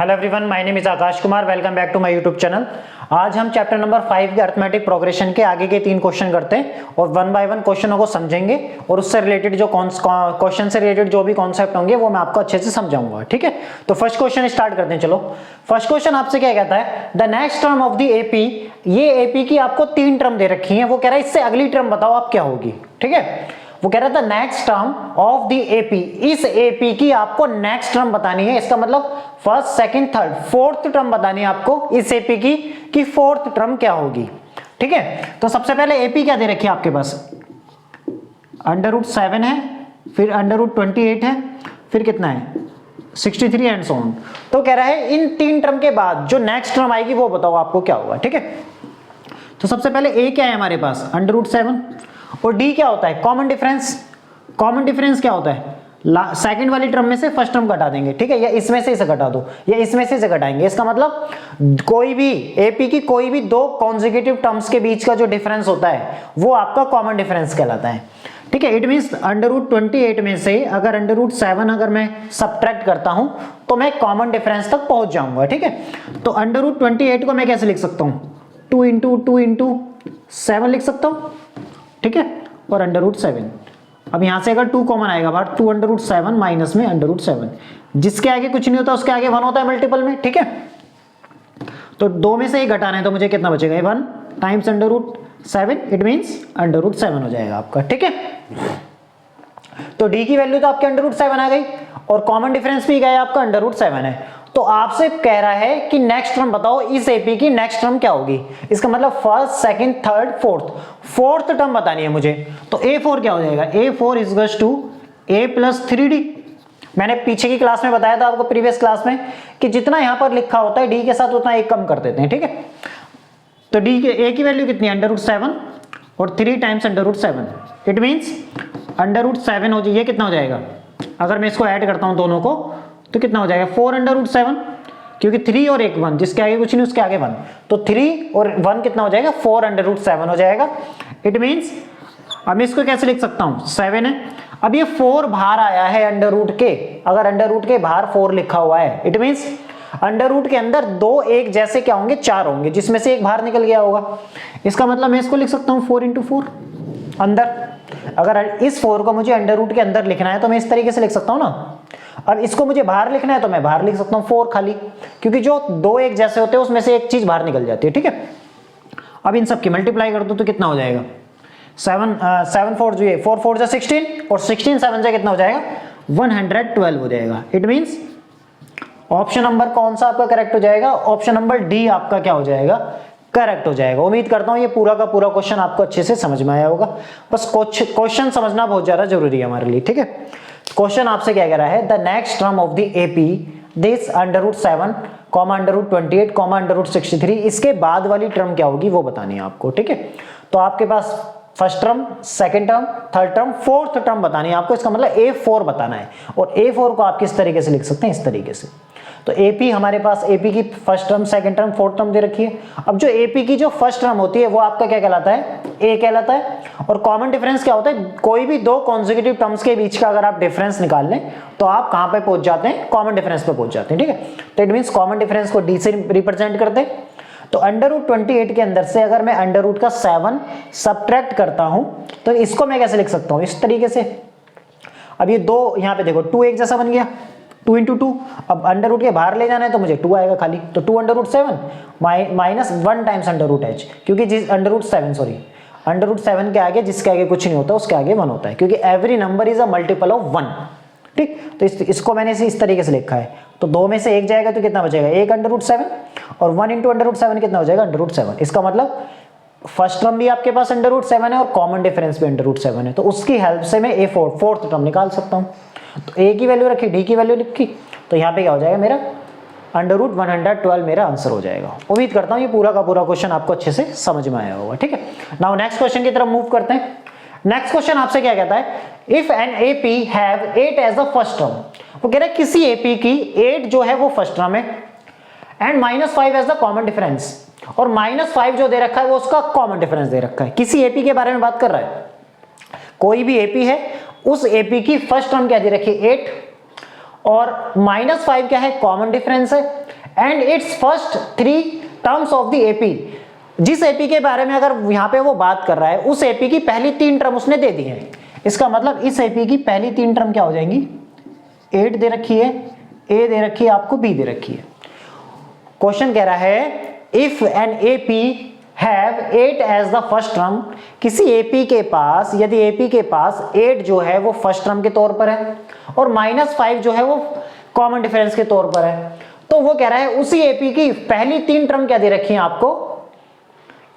Hello everyone, my name is Akash Kumar. Welcome back to my YouTube channel. आज हम chapter number 5 के arithmetic progression के आगे के 3 क्वेश्चन करते हैं और वन बाय वन क्वेश्चनों को समझेंगे और उससे रिलेटेड जो क्वेश्चन से रिलेटेड जो भी कॉन्सेप्ट होंगे वो मैं आपको अच्छे से समझाऊंगा। ठीक है, तो फर्स्ट क्वेश्चन स्टार्ट करते हैं। चलो, फर्स्ट क्वेश्चन आपसे क्या कहता है, the next term of the AP. ये एपी की आपको 3 टर्म दे रखी है, वो कह रहा है इससे अगली टर्म बताओ आप क्या होगी। ठीक है, वो कह रहा था next term of the AP, इस एपी की आपको नेक्स्ट टर्म बतानी है। इसका मतलब first, second, third, fourth term बतानी है आपको इस एपी की कि फोर्थ टर्म क्या होगी। ठीक है, तो सबसे पहले एपी क्या दे रखी है आपके पास, √7 है, फिर √28 है, फिर कितना है 63 एंड सो ऑन। तो कह रहा है इन 3 टर्म के बाद जो नेक्स्ट टर्म आएगी वो बताओ आपको क्या होगा। ठीक है, तो सबसे पहले ए क्या है हमारे पास, √7, और डी क्या होता है, कॉमन डिफरेंस। कॉमन डिफरेंस क्या होता है, सेकंड वाली टर्म में से फर्स्ट टर्म घटा देंगे। ठीक है, या इसमें से इसे घटा दो या इसमें से इसे घटाएंगे। इसका मतलब कोई भी एपी की कोई भी 2 कॉन्सेक्यूटिव टर्म्स के बीच का जो डिफरेंस होता है वो आपका कॉमन डिफरेंस कहलाता है। ठीक है, इट मींस √28 में से अगर √7 अगर मैं सब्ट्रैक्ट करता हूं तो मैं कॉमन डिफरेंस तक पहुंच जाऊंगा। ठीक है, तो √28 को मैं कैसे लिख सकता हूं, 2 × 2 × 7 लिख सकता हूं। ठीक है, और √7, अब यहां से अगर 2 कॉमन आएगा बाहर, 2 √7 माइनस में √7, जिसके आगे कुछ नहीं होता उसके आगे 1 होता है मल्टीपल में। ठीक है, तो 2 में से 1 घटाना है तो मुझे कितना बचेगा, 1 टाइम्स √7, इट मींस √7 हो जाएगा आपका। ठीक है, तो डी की वैल्यू तो आपके √7 आ गई और कॉमन डिफरेंस भी गया आपका √7 है। तो आपसे कह रहा है कि नेक्स्ट टर्म बताओ इस एपी की नेक्स्ट टर्म क्या होगी। इसका मतलब first, second, third, fourth term बतानी है मुझे। तो A4 क्या हो जाएगा, A4 equals to A + 3D। मैंने पीछे की क्लास में बताया था आपको, प्रीवियस क्लास में, कि जितना यहां पर लिखा होता है डी के साथ उतना 1 कम कर देते हैं। ठीक है, तो डी के A की वैल्यू कितनी है, √7 और 3 टाइम्स √7, इट मींस √7 हो जाए। ये कितना हो जाएगा, अगर मैं इसको ऐड करता हूं दोनों को तो कितना हो जाएगा, 4 √7, क्योंकि 3 और 1 1, जिसके आगे कुछ नहीं उसके आगे 1, तो 3 और 1 कितना हो जाएगा, 4 √7 हो जाएगा। इट मींस अब इसको कैसे लिख सकता हूं, 7 है। अब ये 4 बाहर आया है अंडर के, अगर अंडर के बाहर 4 लिखा हुआ है, इट मींस अंडर के अंदर 2 1 जैसे क्या होंगे, 4 होंगे, जिसमें से 1 बाहर निकल गया होगा। इसका मतलब मैं इसको लिख सकता हूं 4 × 4 अंदर। अगर इस 4 को मुझे अंडर के अंदर लिखना है तो मैं इस तरीके से लिख सकता हूं ना। अब इसको मुझे बाहर लिखना है तो मैं बाहर लिख सकता हूं 4 खाली, क्योंकि जो 2 1 जैसे होते हैं उसमें से एक चीज बाहर निकल जाती है। ठीक है, अब इन सब की मल्टीप्लाई कर दो तो कितना हो जाएगा, 7 4 जो 4 4 जा 16 और 16 7 जा कितना हो जाएगा, 112 हो जाएगा। इट मींस ऑप्शन नंबर कौन सा आपका करेक्ट हो जाएगा, ऑप्शन नंबर डी आपका क्या हो जाएगा, करेक्ट हो जाएगा। उम्मीद करता हूं ये पूरा का पूरा क्वेश्चन आपको अच्छे से समझ में आया होगा। बस क्वेश्चन समझना बहुत ज्यादा जरूरी है हमारे लिए। ठीक है, क्वेश्चन आपसे क्या कह रहा है, the next term of the AP this √7, √28, √63, इसके बाद वाली टर्म क्या होगी वो बतानी है आपको। ठीक है, तो आपके पास first term, second term, third term, fourth term बतानी है आपको। इसका मतलब A4 बताना है, और A4 को आप किस तरीके से लिख सकते हैं, इस तरीके से। तो एपी हमारे पास, एपी की first term, second term, fourth term दे रखी है। अब जो एपी की जो फर्स्ट टर्म होती है वो आपका क्या कहलाता है, ए कहलाता है। और कॉमन डिफरेंस क्या होता है, कोई भी 2 कॉन्सेक्यूटिव टर्म्स के बीच का अगर आप डिफरेंस निकाल लें तो आप कहां पे पहुंच जाते हैं, कॉमन डिफरेंस पे पहुंच जाते हैं। ठीक है, तो इट मींस कॉमन डिफरेंस को डी से रिप्रेजेंट करते हैं। तो √28 के अंदर से अगर मैं √7 सब्ट्रैक्ट करता हूं तो इसको मैं कैसे लिख सकता हूं, इस तरीके से। अब ये 2 यहां पे देखो 2 1 जैसा बन गया, 2 × 2, अब अंडर रूट के बाहर ले जाना है तो मुझे 2 आएगा खाली, तो 2 √7 माइनस 1 टाइम्स √h, क्योंकि जिस √7 के आगे जिसके आगे कुछ नहीं होता उसके आगे 1 होता है, क्योंकि every number is a multiple of 1। ठीक, तो इसको मैंने इस तरीके से लिखा है। तो 2 में से 1 जाएगा तो कितना बचेगा, 1 √7, और 1 × √7 कितना हो जाएगा, √7। इसका मतलब फर्स्ट टर्म भी आपके पास √7 है और कॉमन डिफरेंस भी √7 है, तो उसकी हेल्प से मैं A4 फोर्थ टर्म निकाल सकता हूं। तो A की वैल्यू रखी, D की वैल्यू लिखी, तो यहाँ पे क्या हो जाएगा, मेरा √112 मेरा आंसर हो जाएगा। उम्मीद करता हूँ ये पूरा का पूरा क्वेश्चन आपको अच्छे से समझ में आया होगा। ठीक है, नाउ नेक्स्ट क्वेश्चन की तरफ मूव करते हैं। नेक्स्ट क्वेश्चन आपसे क्या कहता है, if an AP have 8 as a first term. वो कह रहा है किसी एपी की 8 जो है वो फर्स्ट टर्म है, and -5 as the common difference, और -5 जो दे रखा है वो उसका कॉमन डिफरेंस दे रखा है। किसी एपी के बारे में बात कर रहा है, कोई भी एपी है, उस एपी की फर्स्ट टर्म क्या दे रखी है 8, और -5 क्या है, कॉमन डिफरेंस है, and it's first 3 terms of the AP. जिस एपी के बारे में अगर यहां पे वो बात कर रहा है, उस एपी की पहली 3 टर्म उसने दे दी है। इसका मतलब इस एपी की पहली 3 टर्म क्या हो जाएंगी, 8 दे रखी है, ए दे रखी है, आपको बी दे रखी है। क्वेश्चन कह रहा है if an AP have 8 as the first term, किसी एपी के पास, यदि एपी के पास 8 जो है वो फर्स्ट टर्म के तौर पर है और -5 जो है वो कॉमन डिफरेंस के तौर पर है, तो वो कह रहा है उसी एपी की पहली 3 टर्म क्या दे रखी है आपको,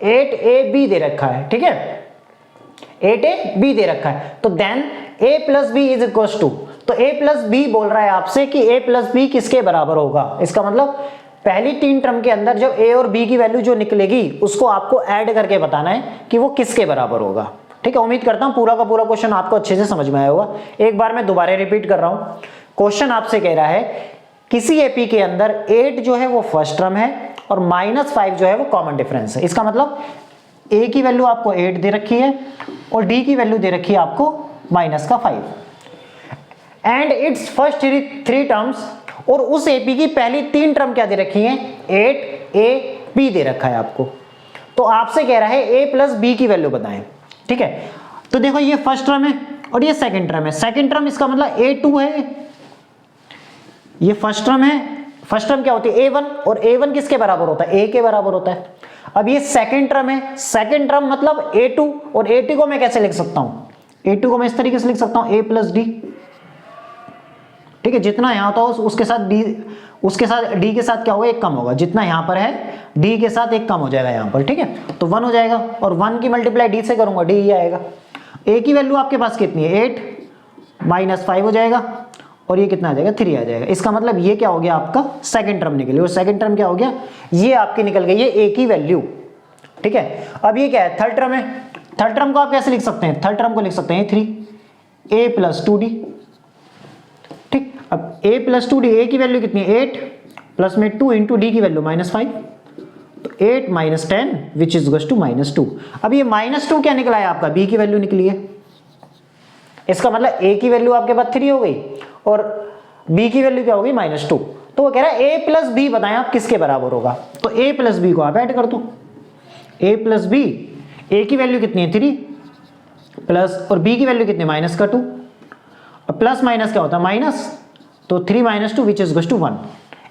8ab दे रखा है, ठीक है, 8ab दे रखा है। तो then a plus B is equal to, तो a प्लस बी बोल रहा है आपसे कि a प्लस बी किसके बराबर होगा। इसका मतलब पहली 3 टर्म के अंदर जब a और b की वैल्यू जो निकलेगी उसको आपको ऐड करके बताना है कि वो किसके बराबर होगा, ठीक है। उम्मीद करता हूं पूरा का पूरा क्वेश्चन आपको अच्छे से समझ में आया होगा। एक बार मैं दोबारा रिपीट कर रहा हूं। क्वेश्चन आपसे कह रहा है किसी एपी के अंदर 8 जो है वो फर्स्ट टर्म है और -5 जो है वो कॉमन डिफरेंस है। इसका मतलब a की वैल्यू आपको 8 दे रखी है और d की वैल्यू दे रखी है आपको -5 एंड इट्स फर्स्ट 3 टर्म्स, और उस एपी की पहली 3 टर्म क्या दे रखी है, 8ab दे रखा है आपको। तो आपसे कह रहा है a प्लस बी की वैल्यू बताएं, ठीक है। तो देखो ये फर्स्ट टर्म है और ये सेकंड टर्म है। सेकंड टर्म इसका मतलब a2 है, ये फर्स्ट टर्म है। फर्स्ट टर्म क्या होती है, a1, और a1 किसके बराबर होता है, a के बराबर होता है। अब ये सेकंड टर्म है, सेकंड टर्म मतलब a2, और a2 को मैं कैसे लिख सकता हूं, a2 को मैं इस तरीके से लिख सकता हूं a प्लस डी, ठीक है। जितना यहां होता है उसके साथ d, उसके साथ d के साथ क्या होगा, एक कम होगा। जितना यहां पर है d के साथ एक कम हो जाएगा यहां पर, ठीक है। तो 1 हो जाएगा और 1 की मल्टीप्लाई d से करूंगा, d ही आएगा। a की वैल्यू आपके पास कितनी है, 8 -5 हो जाएगा और ये कितना आ जाएगा, 3 आ जाएगा। इसका मतलब ये क्या हो गया, आपका सेकंड टर्म निकली, और सेकंड टर्म क्या हो गया, ये आपकी निकल गई है a की वैल्यू, ठीक है। अब ये क्या है, थर्ड टर्म है। थर्ड टर्म को आप कैसे लिख सकते हैं, थर्ड टर्म को लिख सकते हैं 3 a प्लस 2d, ठीक। अब a प्लस 2d, a की वैल्यू कितनी है 8 प्लस में 2 इंटू डी की वैल्यू -5, तो 8 - 10 विच इज इक्वल्स टू -2। अब ये -2 क्या निकला है आपका, b की वैल्यू निकली है। इसका मतलब a की वैल्यू आपके पास 3 हो गई और b की वैल्यू क्या होगी, -2। तो वो कह रहा है a प्लस बी बताएं आप किसके बराबर होगा। तो a प्लस बी को आप ऐड कर दो, a प्लस बी, a की वैल्यू कितनी है 3 प्लस, और b की वैल्यू कितनी है -2, और प्लस माइनस क्या होता है माइनस, तो 3 - 2 विच इज इक्वल्स टू 1।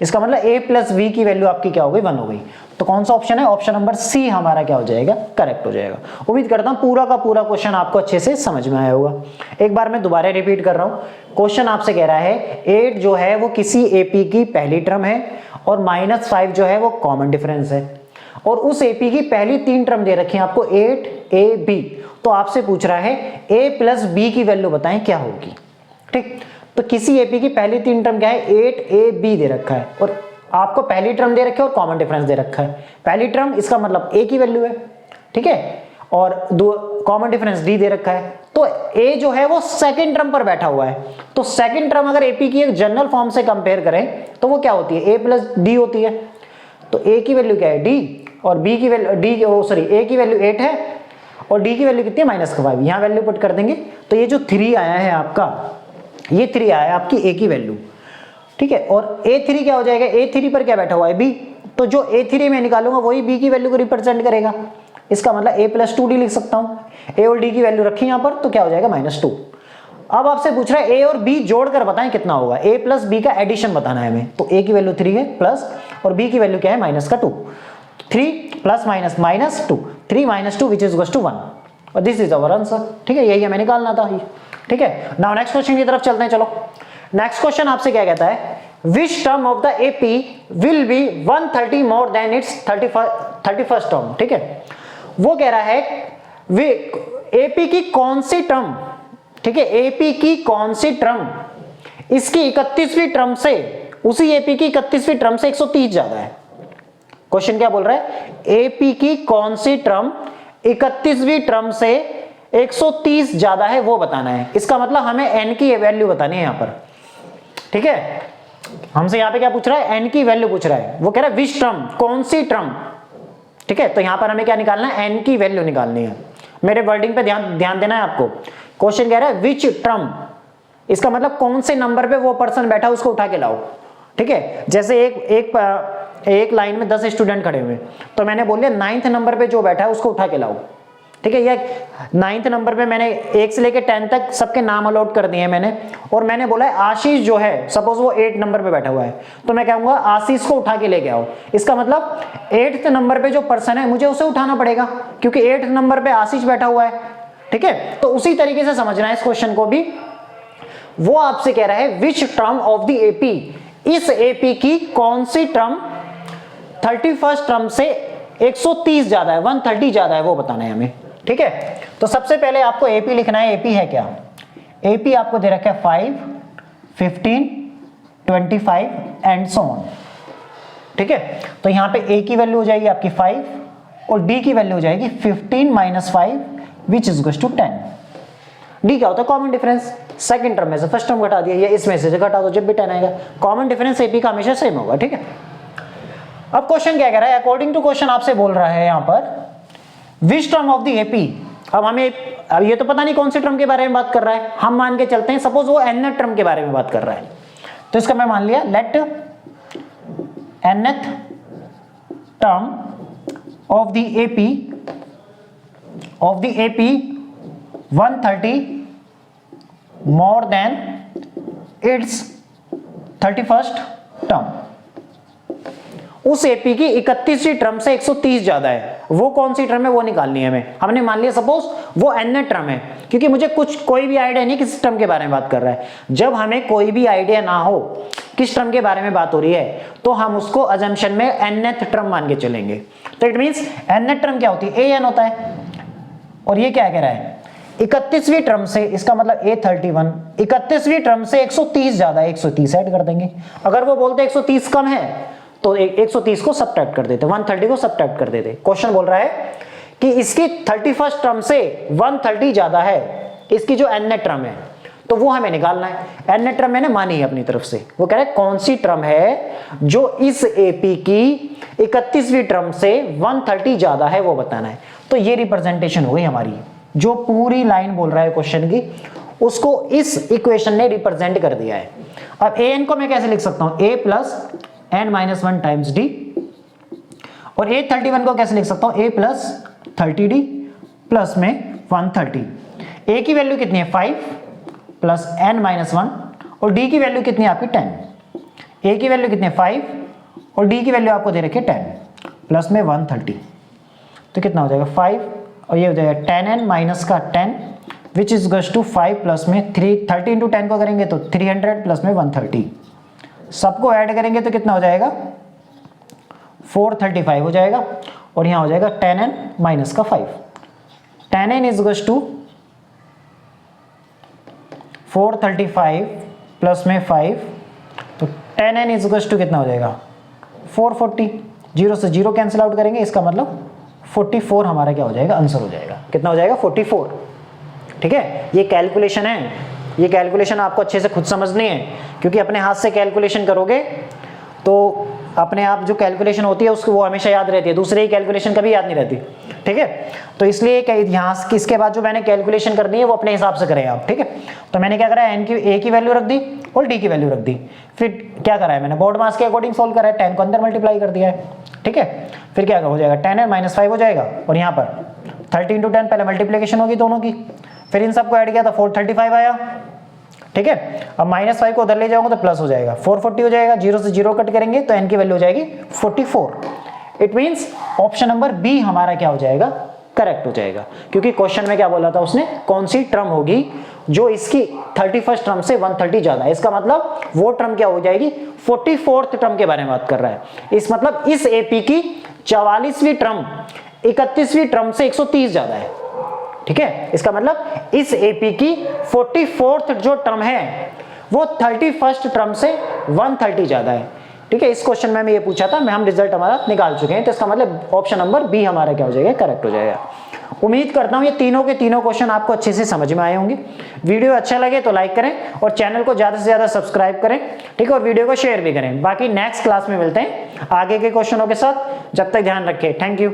इसका मतलब a प्लस बी की वैल्यू आपकी क्या हो गई, 1 हो गई। तो कौन सा ऑप्शन है, ऑप्शन नंबर सी हमारा क्या हो जाएगा, करेक्ट हो जाएगा। उम्मीद करता हूं पूरा का पूरा क्वेश्चन आपको अच्छे से समझ में आया होगा। एक बार मैं दोबारा रिपीट कर रहा हूं। क्वेश्चन आपसे कह रहा है 8 जो है वो किसी एपी की पहली टर्म है और -5 जो है वो कॉमन डिफरेंस है, और उस एपी की पहली 3 टर्म दे रखी है आपको 8ab। तो आपसे पूछ रहा है a प्लस बी की वैल्यू बताएं क्या होगी, ठीक। तो किसी एपी की पहली 3 टर्म क्या है, 8ab दे रखा है, और आपको पहली टर्म दे रखी है और कॉमन डिफरेंस दे रखा है। पहली टर्म इसका मतलब a की वैल्यू है, ठीक है, और कॉमन डिफरेंस d दे रखा है। तो a जो है वो सेकंड टर्म पर बैठा हुआ है। तो सेकंड टर्म अगर एपी की एक जनरल फॉर्म से कंपेयर करें तो वो क्या होती है, a प्लस डी होती है। तो a की वैल्यू क्या है, d, और b की वैल्यू a की वैल्यू 8 है और d की वैल्यू कितनी है, -5। यहां वैल्यू पुट कर देंगे तो ये जो 3 आया है आपका, ये 3 आया है आपकी a की वैल्यू, ठीक है। और a3 क्या हो जाएगा, a3 पर क्या बैठा हुआ है, b। तो जो a3 में निकालूंगा वही b की वैल्यू को रिप्रेजेंट करेगा। इसका मतलब a प्लस 2d लिख सकता हूं। a और d की वैल्यू रखी यहां पर, तो क्या हो जाएगा -2। अब आपसे पूछ रहा है a और b जोड़कर बताएं कितना होगा, a प्लस b का एडिशन बताना है हमें। तो a की वैल्यू 3 है प्लस, और b की वैल्यू क्या है, -2। 3 plus minus -2, 3 - 2 which is equals to 1, और दिस इज आवर आंसर, ठीक है। यही हमें निकालना था, ठीक है। नाउ नेक्स्ट क्वेश्चन की तरफ चलते हैं, चलो। नेक्स्ट क्वेश्चन आपसे क्या कहता है, which term of the AP will be 130 more than its 31st term, ठीक है। वो कह रहा है एपी की कौन सी टर्म, ठीक है, एपी की कौन सी टर्म इसकी 31वीं टर्म से, उसी एपी की 31वीं टर्म से 130 ज्यादा है। क्वेश्चन क्या बोल रहा है, एपी की कौन सी टर्म 31वीं टर्म से 130 ज्यादा है वो बताना है। इसका मतलब हमें n की वैल्यू बतानी है यहां पर, ठीक है। हमसे यहां पे क्या पूछ रहा है, n की वैल्यू पूछ रहा है। वो कह रहा है विच टर्म, कौन सी टर्म, ठीक है। तो यहां पर हमें क्या निकालना है, n की वैल्यू निकालनी है। मेरे वर्डिंग पे ध्यान देना है आपको। क्वेश्चन कह रहा है विच टर्म, इसका मतलब कौन से नंबर पे वो पर्सन बैठा उसको उठा के लाओ। ठीक है, जैसे एक लाइन में 10 स्टूडेंट खड़े हुए, तो मैंने बोल दिया 9th नंबर पे जो बैठा है उसको उठा के लाओ, ठीक है। या 9th नंबर पे मैंने 1 से लेकर 10 तक सबके नाम अलॉट कर दिए हैं मैंने, और मैंने बोला है आशीष जो है, सपोज वो 8 नंबर पे बैठा हुआ है, तो मैं कहूंगा आशीष को उठा के लेके आओ। इसका मतलब 8th नंबर पे जो पर्सन है मुझे उसे उठाना पड़ेगा, क्योंकि 8th नंबर पे आशीष बैठा हुआ है, ठीक है। तो उसी तरीके से समझना है इस क्वेश्चन को भी। वो आपसे कह रहा है which term of the AP, इस एपी की कौन सी टर्म 31st टर्म से 130 ज्यादा है, 130 ज्यादा है, वो बताना है हमें, ठीक है। तो सबसे पहले आपको एपी लिखना है। एपी है क्या? एपी आपको दे रखा है 5, 15, 25 एंड सो ऑन, ठीक है। तो यहां पे ए की वैल्यू हो जाएगी आपकी 5 और डी की वैल्यू हो जाएगी 15 minus 5 which is equal to 10। D क्या होता है? Common difference. सेकंड टर्म में से फर्स्ट टर्म घटा दिया, या इसमें से घटा दो, जब भी 10 आएगा कॉमन डिफरेंस एपी का हमेशा सेम होगा, ठीक है। अब क्वेश्चन क्या कह रहा है? अकॉर्डिंग टू क्वेश्चन आपसे बोल रहा है यहां पर which term of the AP. अब अब ये तो पता नहीं कौन से टर्म के बारे में बात कर रहा है, हम मान के चलते हैं सपोज वो nth टर्म के बारे में बात कर रहा है, तो इसका मैं मान लिया let nth term of the AP 130 more than its 31st term. उस एपी की 31वीं टर्म से 130 ज्यादा है, वो कौन सी टर्म है वो निकालनी है हमें। हमने मान लिया सपोज वो nth टर्म है, क्योंकि मुझे कोई भी आइडिया नहीं किस टर्म के बारे में बात कर रहा है। जब हमें कोई भी आइडिया ना हो किस टर्म के बारे में बात हो रही है, तो हम उसको अजम्पशन में nth टर्म मान के चलेंगे। तो इट मींस nth टर्म क्या होती है? an होता है। और ये क्या कह रहा है? 31वीं टर्म से, इसका मतलब A31 31वीं टर्म से 130 ज्यादा है, 130 ऐड कर देंगे। अगर वो बोलते 130 कम है तो 130 को सब्ट्रैक्ट कर देते, 130 को सब्ट्रैक्ट कर देते। क्वेश्चन बोल रहा है कि इसकी 31st टर्म से 130 ज्यादा है इसकी जो nth टर्म है, तो वो हमें निकालना है। nth टर्म मैंने मानी है अपनी तरफ से, वो कह रहा है कौन सी टर्म है जो इस एपी की 31वीं टर्म से 130 ज्यादा है, वो बताना है। तो ये रिप्रेजेंटेशन हो गई हमारी, जो पूरी लाइन बोल रहा है क्वेश्चन की, उसको इस इक्वेशन ने रिप्रेजेंट कर दिया है। अब an को मैं कैसे लिख सकता हूं? a plus n-1 times D, और A31 को कैसे लिख सकता हूं? a प्लस 30d प्लस में 130। a की वैल्यू कितनी है? 5 प्लस n-1, और d की वैल्यू कितनी है आपकी? 10। a की वैल्यू कितनी है? 5 और d की वैल्यू आपको दे रखी है 10 प्लस में 130। तो कितना हो जाएगा? 5 और ये हो जाएगा 10n माइनस का 10 which is goes to 5 plus में 30 इंटू 10 को करेंगे तो 300 प्लस में 130। सबको ऐड करेंगे तो कितना हो जाएगा? 435 हो जाएगा, और यहां हो जाएगा 10n माइनस का 5। 10n is goes to 435 plus में 5, तो 10n इज गस टू कितना हो जाएगा? 440। 0 से 0 कैंसिल आउट करेंगे, इसका मतलब 44 हमारा क्या हो जाएगा? आंसर हो जाएगा। कितना हो जाएगा? 44। ठीक है, ये कैलकुलेशन है, ये कैलकुलेशन आपको अच्छे से खुद समझनी है, क्योंकि अपने हाथ से कैलकुलेशन करोगे तो अपने आप जो कैलकुलेशन होती है उसको वो हमेशा याद रहती है, दूसरे की कैलकुलेशन कभी याद नहीं रहती। ठीक है, तो इसलिए यहाँ इसके बाद जो मैंने कैलकुलेशन करनी है वो अपने हिसाब से करें आप। ठीक है, तो मैंने क्या करा है? एन की ए की वैल्यू रख दी और डी की वैल्यू रख दी। फिर क्या करा है मैंने? बोर्ड मास के अकॉर्डिंग सोल्व करा है, 10 को अंदर मल्टीप्लाई कर दिया है। ठीक है, फिर क्या हो जाएगा? 10n माइनस 5 हो जाएगा, और यहाँ पर 30 इंटू 10 पहले मल्टीप्लिकेशन होगी दोनों की, फिर इन सबको ऐड किया तो 435 आया। ठीक है, अब माइनस 5 को उधर ले जाओगे तो प्लस हो जाएगा, 440 हो जाएगा। 0 से 0 कट करेंगे तो n की वैल्यू हो जाएगी 44। It means option number B हमारा क्या हो जाएगा? करेक्ट हो जाएगा, क्योंकि क्वेश्चन में क्या बोला था उसने? कौन सी टर्म होगी जो इसकी 31st टर्म से 130 ज्यादा है। इसका मतलब वो टर्म क्या हो जाएगी? 44th टर्म के बारे में बात कर रहा है। इस मतलब इस एपी की 44वीं टर्म 31वीं टर्म से 130 ज्यादा है। ठीक है, इसका मतलब इस एपी की 44th जो टर्म है वो 31st टर्म से 130 ज्यादा है। ठीक है, इस क्वेश्चन में हमें ये पूछा था, हम रिजल्ट हमारा निकाल चुके हैं, तो इसका मतलब ऑप्शन नंबर बी हमारा क्या हो जाएगा? करेक्ट हो जाएगा। उम्मीद करता हूं ये तीनों के तीनों क्वेश्चन आपको अच्छे से समझ में आए होंगे। वीडियो अच्छा लगे तो लाइक करें और चैनल को ज्यादा से ज्यादा सब्सक्राइब करें। ठीक है, और वीडियो को शेयर भी करें। बाकी नेक्स्ट क्लास में मिलते हैं आगे के क्वेश्चनों के साथ। जब तक ध्यान रखें, थैंक यू।